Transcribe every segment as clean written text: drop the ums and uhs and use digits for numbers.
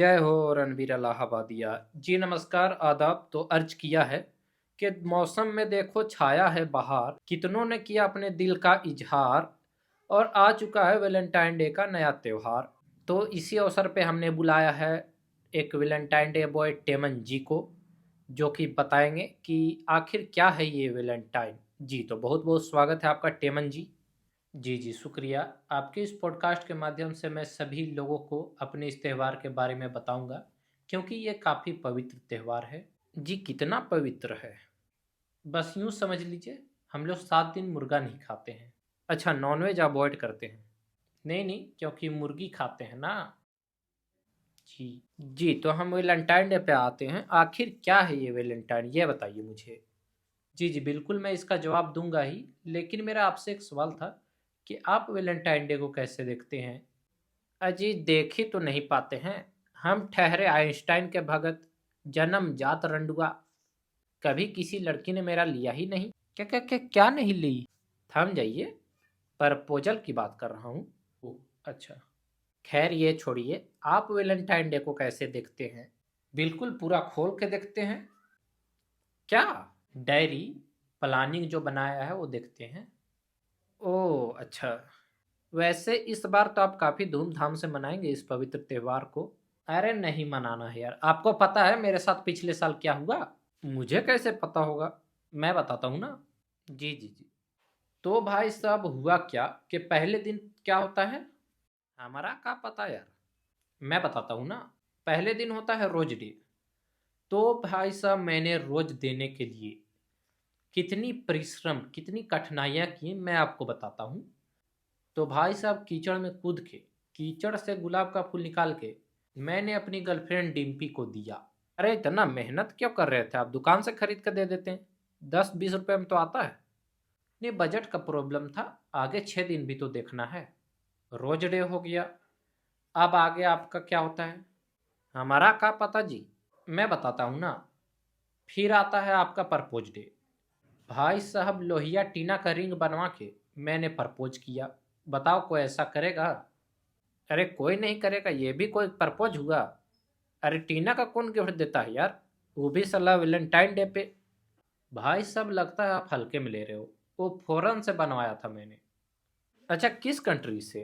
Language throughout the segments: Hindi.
जय हो रणवीर इलाहाबादिया। जी नमस्कार आदाब। तो अर्ज किया है कि मौसम में देखो छाया है बहार, कितनों ने किया अपने दिल का इजहार, और आ चुका है वैलेंटाइन डे का नया त्योहार। तो इसी अवसर पे हमने बुलाया है एक वैलेंटाइन डे बॉय टेमन जी को, जो कि बताएंगे कि आखिर क्या है ये वैलेंटाइन। जी तो बहुत बहुत स्वागत है आपका टेमन जी। जी, जी, शुक्रिया। आपके इस पॉडकास्ट के माध्यम से मैं सभी लोगों को अपने इस त्योहार के बारे में बताऊंगा, क्योंकि ये काफ़ी पवित्र त्योहार है। जी, कितना पवित्र है, बस यूँ समझ लीजिए, हम लोग 7 दिन मुर्गा नहीं खाते हैं। अच्छा, नॉनवेज अवॉइड करते हैं। नहीं, नहीं, क्योंकि मुर्गी खाते हैं ना। जी, जी, तो हम वैलेंटाइन डे पे आते हैं। आखिर क्या है ये वैलेंटाइन, ये बताइए मुझे। जी, जी, बिल्कुल मैं इसका जवाब दूँगा ही, लेकिन मेरा आपसे एक सवाल था कि आप वैलेंटाइन डे को कैसे देखते हैं? अजी, देख ही तो नहीं पाते हैं। हम ठहरे आइंस्टाइन के भगत, जन्मजात रंडुआ। कभी किसी लड़की ने मेरा लिया ही नहीं। क्या नहीं ली? थम जाइए, प्रपोज़ल की बात कर रहा हूँ। ओह! अच्छा। खैर ये छोड़िए, आप वैलेंटाइन डे को कैसे देखते हैं? बिल्कुल पूरा खोल के देखते हैं? क्या? डायरी, प्लानिंग जो बनाया है वो देखते हैं? ओह! अच्छा। वैसे इस बार तो आप काफ़ी धूमधाम से मनाएंगे इस पवित्र त्योहार को। अरे नहीं मनाना है यार, आपको पता है मेरे साथ पिछले साल क्या हुआ? मुझे कैसे पता होगा? मैं बताता हूँ ना। जी, जी, जी। तो भाई साहब हुआ क्या कि पहले दिन क्या होता है? हमारा क्या पता यार। मैं बताता हूँ ना। पहले दिन होता है रोज डे। तो भाई साहब मैंने रोज देने के लिए कितनी परिश्रम, कितनी कठिनाइयाँ की मैं आपको बताता हूँ। तो भाई साहब कीचड़ में कूद के, कीचड़ से गुलाब का फूल निकाल के मैंने अपनी गर्लफ्रेंड डिम्पी को दिया। अरे इतना मेहनत क्यों कर रहे थे आप? दुकान से खरीद कर दे देते हैं, 10-20 रुपए में तो आता है। नहीं, बजट का प्रॉब्लम था। आगे 6 दिन भी तो देखना है। रोज डे हो गया। अब आगे आपका क्या होता है? हमारा क्या पता जी। मैं बताता हूँ ना। फिर आता है आपका प्रपोज डे। भाई साहब लोहिया टीना का रिंग बनवा के मैंने प्रपोज किया। बताओ कोई ऐसा करेगा? अरे कोई नहीं करेगा, ये भी कोई प्रपोज हुआ? अरे टीना का कौन गिफ्ट देता है यार, वो भी साला वैलेंटाइन डे पे। भाई साहब लगता है आप हल्के में ले रहे हो। वो फॉरेन से बनवाया था मैंने। अच्छा, किस कंट्री से?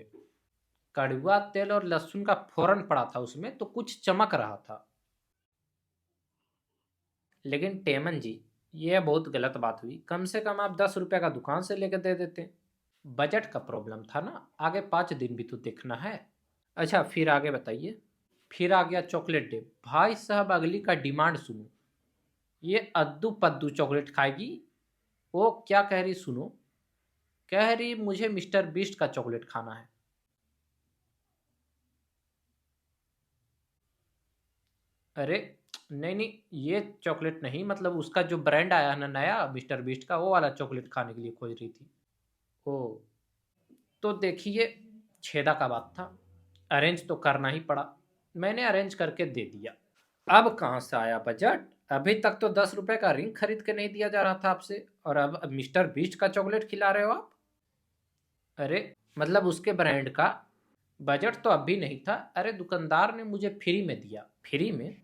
कड़वा तेल और लहसुन का फोरन पड़ा था उसमें, तो कुछ चमक रहा था। लेकिन टेमन जी, ये बहुत गलत बात हुई। कम से कम आप 10 रुपए का दुकान से लेकर दे देते। बजट का प्रॉब्लम था ना। आगे 5 दिन भी तो देखना है। अच्छा, फिर आगे बताइए। फिर आ गया चॉकलेट डे। भाई साहब अगली का डिमांड सुनो। ये अद्दू पद्दू चॉकलेट खाएगी। वो क्या कह रही सुनो। कह रही मुझे मिस्टर बीस्ट का चॉकलेट खाना है। अरे नहीं, नहीं, ये चॉकलेट नहीं, मतलब उसका जो ब्रांड आया है ना नया मिस्टर बीस्ट का, वो वाला चॉकलेट खाने के लिए खोज रही थी। ओ, तो देखिए, छेदा का बात था। अरेंज तो करना ही पड़ा। मैंने अरेंज करके दे दिया। अब कहाँ से आया बजट? अभी तक तो 10 रुपए का रिंग खरीद के नहीं दिया जा रहा था आपसे, और अब मिस्टर बीस्ट का चॉकलेट खिला रहे हो आप? अरे मतलब उसके ब्रांड का। बजट तो अब भी नहीं था। अरे दुकानदार ने मुझे फ्री में दिया। फ्री में?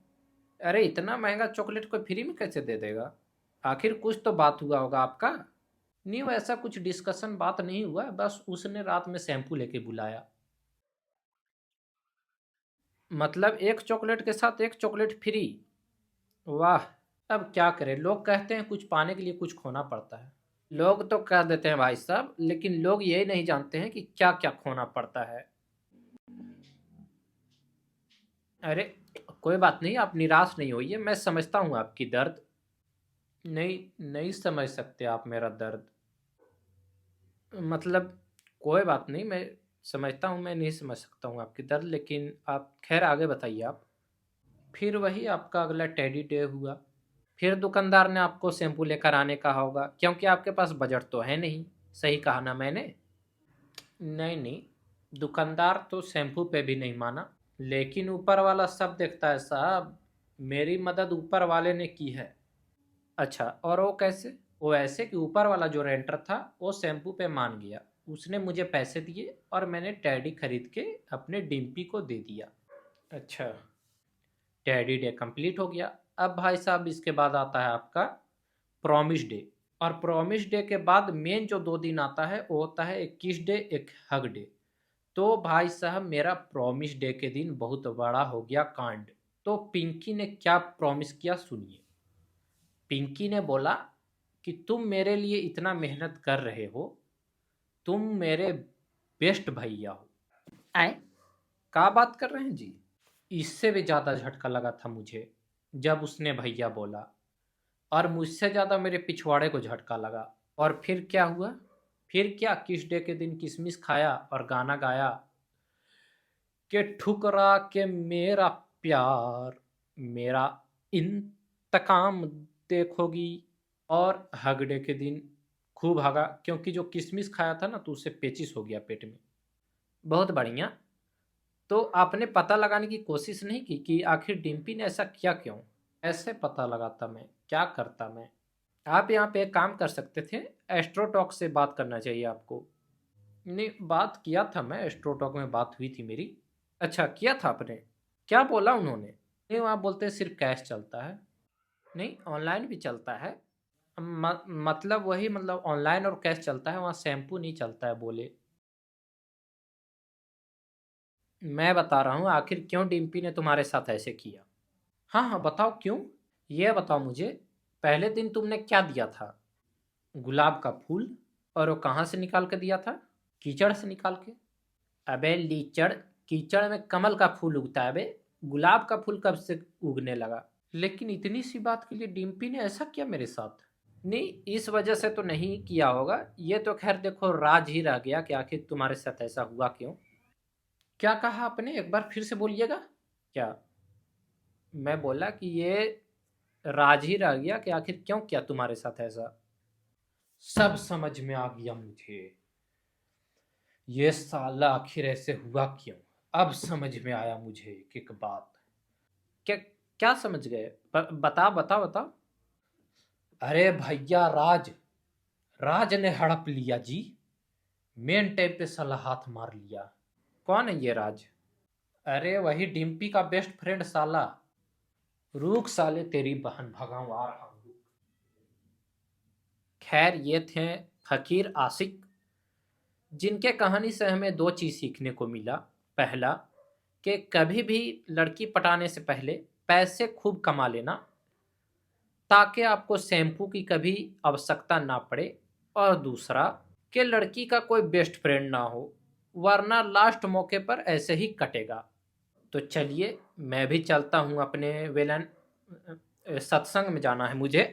अरे इतना महंगा चॉकलेट कोई फ्री में कैसे दे देगा? आखिर कुछ तो बात हुआ होगा आपका। नहीं, वो ऐसा कुछ डिस्कशन बात नहीं हुआ, बस उसने रात में शैम्पू लेके बुलाया। मतलब एक चॉकलेट के साथ एक चॉकलेट फ्री? वाह। अब क्या करें, लोग कहते हैं कुछ पाने के लिए कुछ खोना पड़ता है। लोग तो कह देते हैं भाई साहब, लेकिन लोग ये नहीं जानते हैं कि क्या क्या खोना पड़ता है। अरे कोई बात नहीं, आप निराश नहीं होइए, मैं समझता हूँ आपकी दर्द। नहीं, नहीं समझ सकते आप मेरा दर्द। मतलब कोई बात नहीं, मैं समझता हूँ, मैं नहीं समझ सकता हूँ आपकी दर्द, लेकिन आप खैर आगे बताइए आप। फिर वही आपका अगला टेडी डे हुआ। फिर दुकानदार ने आपको शैम्पू लेकर आने कहा होगा, क्योंकि आपके पास बजट तो है नहीं। सही कहा ना मैंने? नहीं, नहीं, दुकानदार तो शैम्पू पे भी नहीं माना। लेकिन ऊपर वाला सब देखता है साहब। मेरी मदद ऊपर वाले ने की है। अच्छा, और वो कैसे? वो ऐसे कि ऊपर वाला जो रेंटर था वो शैम्पू पे मान गया। उसने मुझे पैसे दिए और मैंने टैडी खरीद के अपने डिम्पी को दे दिया। अच्छा। टेडी डे कंप्लीट हो गया। अब भाई साहब इसके बाद आता है आपका प्रॉमिस डे, और प्रॉमिस डे के बाद मेन जो 2 दिन आता है वो होता है एक किस डे, एक हग डे। तो भाई साहब मेरा प्रॉमिस डे के दिन बहुत बड़ा हो गया कांड। तो पिंकी ने क्या प्रॉमिस किया सुनिए। पिंकी ने बोला कि तुम मेरे लिए इतना मेहनत कर रहे हो, तुम मेरे बेस्ट भैया हो। आए, क्या बात कर रहे हैं जी। इससे भी ज़्यादा झटका लगा था मुझे जब उसने भैया बोला, और मुझसे ज़्यादा मेरे पिछवाड़े को झटका लगा। और फिर क्या हुआ, फिर क्या, किस डे के दिन किशमिश खाया और गाना गाया कि ठुकरा के मेरा प्यार, मेरा इंतकाम देखोगी। और हग डे के दिन खूब हगा, क्योंकि जो किशमिश खाया था ना तो उससे पेचिश हो गया पेट में। बहुत बढ़िया। तो आपने पता लगाने की कोशिश नहीं की कि आखिर डिम्पी ने ऐसा किया क्यों? ऐसे पता लगाता मैं, क्या करता मैं। आप यहाँ पे एक काम कर सकते थे, एस्ट्रोटॉक से बात करना चाहिए आपको। नहीं, बात किया था मैं, एस्ट्रोटॉक में बात हुई थी मेरी। अच्छा, किया था आपने? क्या बोला उन्होंने? नहीं, वहाँ बोलते सिर्फ कैश चलता है। नहीं, ऑनलाइन भी चलता है। मतलब वही, मतलब ऑनलाइन और कैश चलता है, वहाँ शैम्पू नहीं चलता है बोले। मैं बता रहा हूँ आखिर क्यों डिम्पी ने तुम्हारे साथ ऐसे किया। हाँ हाँ, बताओ क्यों। ये बताओ मुझे, पहले दिन तुमने क्या दिया था? गुलाब का फूल। और वो कहाँ से निकाल के दिया था? कीचड़ से निकाल के। अबे लीचड़, कीचड़ में कमल का फूल उगता है बे, गुलाब का फूल कब से उगने लगा? लेकिन इतनी सी बात के लिए डिम्पी ने ऐसा किया मेरे साथ? नहीं, इस वजह से तो नहीं किया होगा, ये तो खैर देखो राज ही रह गया कि आखिर तुम्हारे साथ ऐसा हुआ क्यों। क्या कहा आपने, एक बार फिर से बोलिएगा। क्या? मैं बोला कि ये राज ही रह गया कि आखिर क्यों किया तुम्हारे साथ ऐसा। सब समझ में आ गया मुझे, ये साला आखिर ऐसे हुआ क्यों। अब समझ में आया मुझे एक बात। क्या? क्या समझ गए? बता बता बता। अरे भैया, राज, राज ने हड़प लिया जी। मेन टाइम पे साला हाथ मार लिया। कौन है ये राज? अरे वही डिम्पी का बेस्ट फ्रेंड साला। रुक साले, तेरी बहन भगाऊं आ रहा हूं। खैर, ये थे फकीर आशिक, जिनके कहानी से हमें 2 चीज़ सीखने को मिला। पहला, कि कभी भी लड़की पटाने से पहले पैसे खूब कमा लेना, ताकि आपको शैम्पू की कभी आवश्यकता ना पड़े। और दूसरा, कि लड़की का कोई बेस्ट फ्रेंड ना हो, वरना लास्ट मौके पर ऐसे ही कटेगा। तो चलिए, मैं भी चलता हूँ अपने वेलन, सत्संग में जाना है मुझे।